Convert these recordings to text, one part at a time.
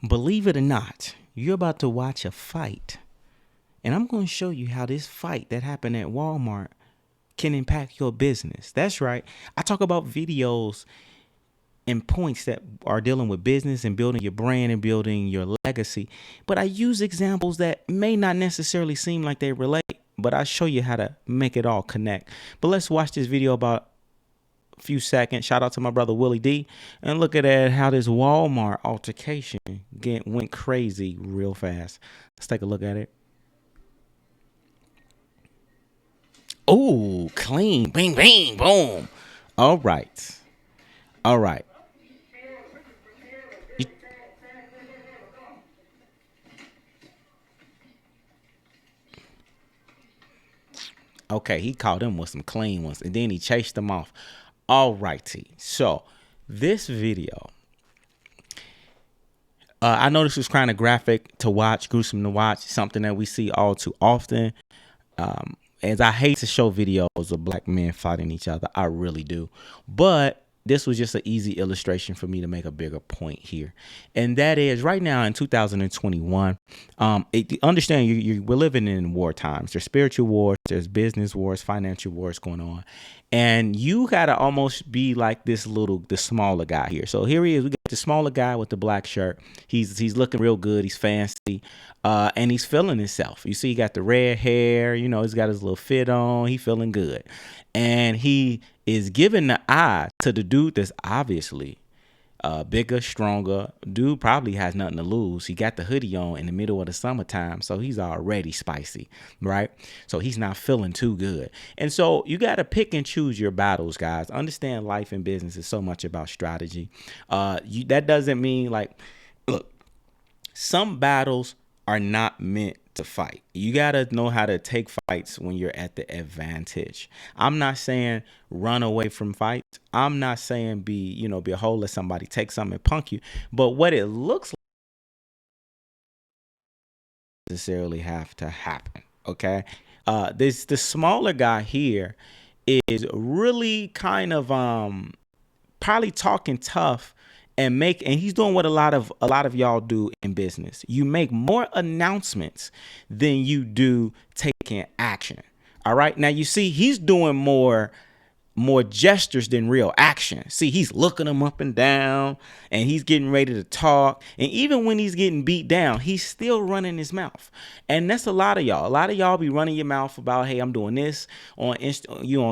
Believe it or not, you're about to watch a fight. And I'm going to show you how this fight that happened at Walmart can impact your business. That's right. I talk about videos and points that are dealing with business and building your brand and building your legacy. But I use examples that may not necessarily seem like they relate, but I show you how to make it all connect. But let's watch this video about a few seconds. Shout out to my brother Willie D. And look at that, how this Walmart altercation went crazy real fast. Let's take a look at it. Oh, clean. Bing, bing, boom. All right. All right. Okay, he caught him with some clean ones, and then he chased them off. All righty. So this video, I know this was kind of graphic to watch, gruesome to watch, something that we see all too often. As I hate to show videos of black men fighting each other, I really do. But this was just an easy illustration for me to make a bigger point here. And that is right now in 2021, understand we're living in war times. There's spiritual wars, there's business wars, financial wars going on. And you got to almost be like the smaller guy here. So here he is. We got the smaller guy with the black shirt. He's looking real good. He's fancy. And he's feeling himself. You see, he got the red hair. You know, he's got his little fit on. He feeling good. And he is giving the eye to the dude that's obviously bigger, stronger. Dude probably has nothing to lose. He got the hoodie on in the middle of the summertime, so he's already spicy, right? So he's not feeling too good. And so you got to pick and choose your battles, guys. Understand life and business is so much about strategy. That doesn't mean like, look, some battles are not meant to fight. You got to know how to take fights when you're at the advantage. I'm not saying run away from fights. I'm not saying be a hole, let somebody take something and punk you. But what it looks like necessarily have to happen. Okay. The smaller guy here is really kind of probably talking tough and he's doing what a lot of y'all do in business. You make more announcements than you do taking action. All right. Now you see he's doing more gestures than real action. See, he's looking them up and down and he's getting ready to talk. And even when he's getting beat down, he's still running his mouth. And that's a lot of y'all. A lot of y'all be running your mouth about, hey, I'm doing this on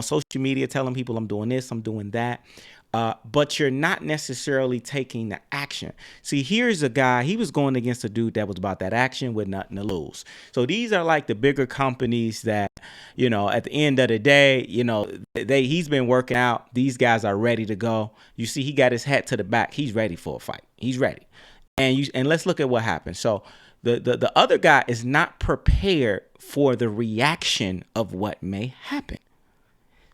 social media, telling people I'm doing this, I'm doing that. But you're not necessarily taking the action. See, here's a guy, he was going against a dude that was about that action with nothing to lose. So these are like the bigger companies that, at the end of the day, he's been working out. These guys are ready to go. You see, he got his hat to the back. He's ready for a fight. He's ready. And let's look at what happened. So the other guy is not prepared for the reaction of what may happen.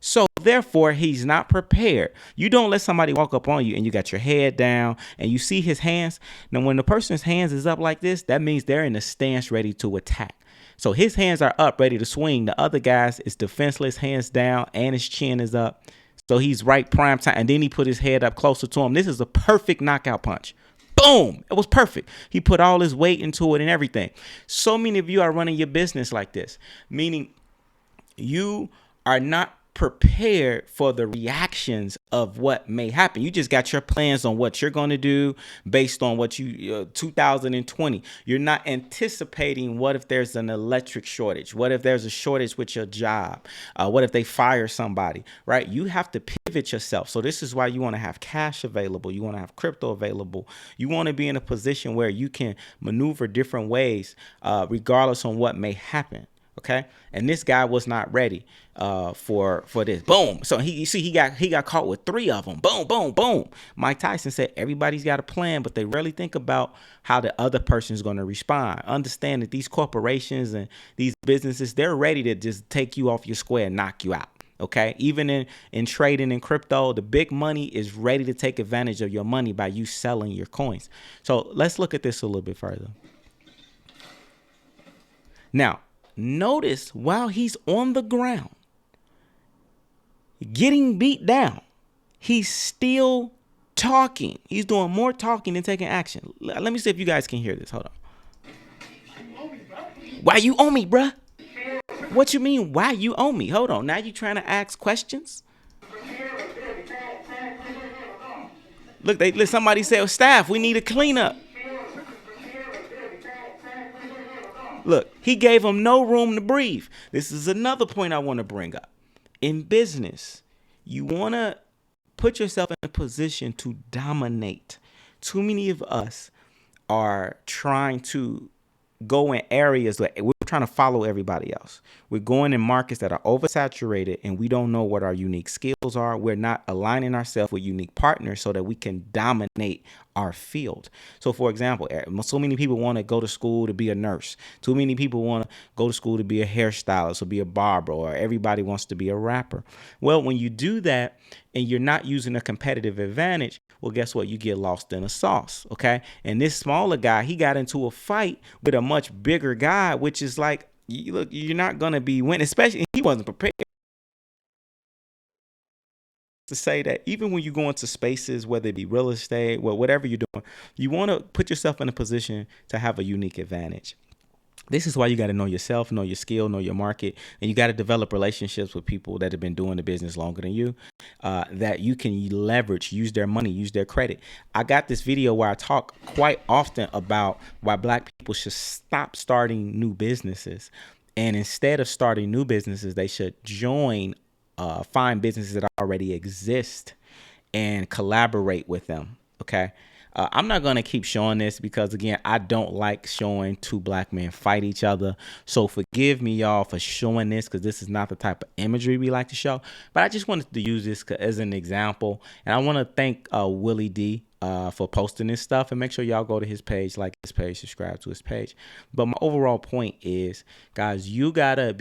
So therefore, he's not prepared. You don't let somebody walk up on you and you got your head down and you see his hands. Now, when the person's hands is up like this, that means they're in a stance ready to attack. So his hands are up, ready to swing. The other guy's is defenseless, hands down, and his chin is up. So he's right prime time. And then he put his head up closer to him. This is a perfect knockout punch. Boom. It was perfect. He put all his weight into it and everything. So many of you are running your business like this, meaning you are not prepared for the reactions of what may happen. You just got your plans on what you're going to do based on what 2020. You're not anticipating what if there's an electric shortage? What if there's a shortage with your job? What if they fire somebody, right? You have to pivot yourself. So this is why you want to have cash available. You want to have crypto available. You want to be in a position where you can maneuver different ways, regardless on what may happen. Okay. And this guy was not ready for this. Boom. So he got caught with 3 of them. Boom, boom, boom. Mike Tyson said everybody's got a plan, but they rarely think about how the other person is going to respond. Understand that these corporations and these businesses, they're ready to just take you off your square and knock you out. Okay. Even in trading and crypto, the big money is ready to take advantage of your money by you selling your coins. So let's look at this a little bit further. Now, notice while he's on the ground, getting beat down, he's still talking. He's doing more talking than taking action. Let me see if you guys can hear this. Hold on. Why you owe me, bruh? What you mean, why you owe me? Hold on. Now you trying to ask questions? Look, somebody said, staff, we need a cleanup. Look, he gave him no room to breathe. This is another point I want to bring up. In business, you want to put yourself in a position to dominate. Too many of us are trying to go in areas where we're trying to follow everybody else. We're going in markets that are oversaturated and we don't know what our unique skills are. We're not aligning ourselves with unique partners so that we can dominate our field. So for example, so many people want to go to school to be a nurse. Too many people want to go to school to be a hairstylist or be a barber, or everybody wants to be a rapper. Well, when you do that and you're not using a competitive advantage, well, guess what? You get lost in a sauce, okay? And this smaller guy, he got into a fight with a much bigger guy, which is like, look, you're not going to be winning, especially he wasn't prepared to say that. Even when you go into spaces, whether it be real estate, well, whatever you're doing, you want to put yourself in a position to have a unique advantage. This is why you got to know yourself, know your skill, know your market, and you got to develop relationships with people that have been doing the business longer than you, that you can leverage, use their money, use their credit. I got this video where I talk quite often about why Black people should stop starting new businesses. And instead of starting new businesses, they should find businesses that already exist and collaborate with them. Okay. I'm not going to keep showing this because, again, I don't like showing two Black men fight each other. So forgive me, y'all, for showing this because this is not the type of imagery we like to show. But I just wanted to use this as an example. And I want to thank Willie D for posting this stuff, and make sure y'all go to his page, like his page, subscribe to his page. But my overall point is, guys, you gotta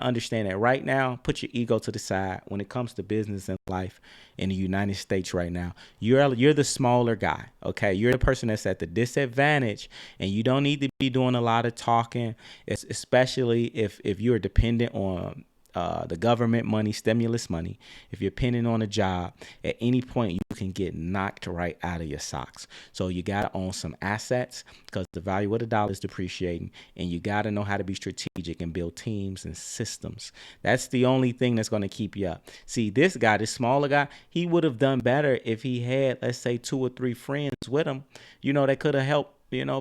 understand that right now, put your ego to the side when it comes to business and life in the United States right now. You're the smaller guy, okay? You're the person that's at the disadvantage, and you don't need to be doing a lot of talking, especially if you're dependent on the government money, stimulus money. If you're depending on a job, at any point you can get knocked right out of your socks. So you got to own some assets because the value of the dollar is depreciating, and you got to know how to be strategic and build teams and systems. That's the only thing that's going to keep you up. See, this smaller guy, he would have done better if he had, let's say, 2 or 3 friends with him, that could have helped,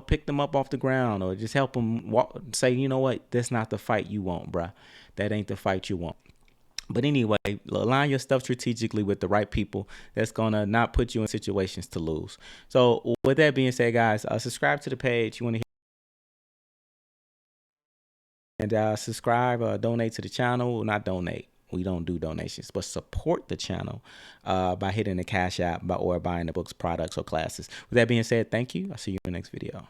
pick them up off the ground, or just help them say, you know what, that's not the fight you want, bruh. That ain't the fight you want. But anyway, align your stuff strategically with the right people that's going to not put you in situations to lose. So with that being said, guys, subscribe to the page. You want to hear and subscribe, donate to the channel. Not donate. We don't do donations, but support the channel by hitting the Cash App or buying the books, products, or classes. With that being said, thank you. I'll see you in the next video.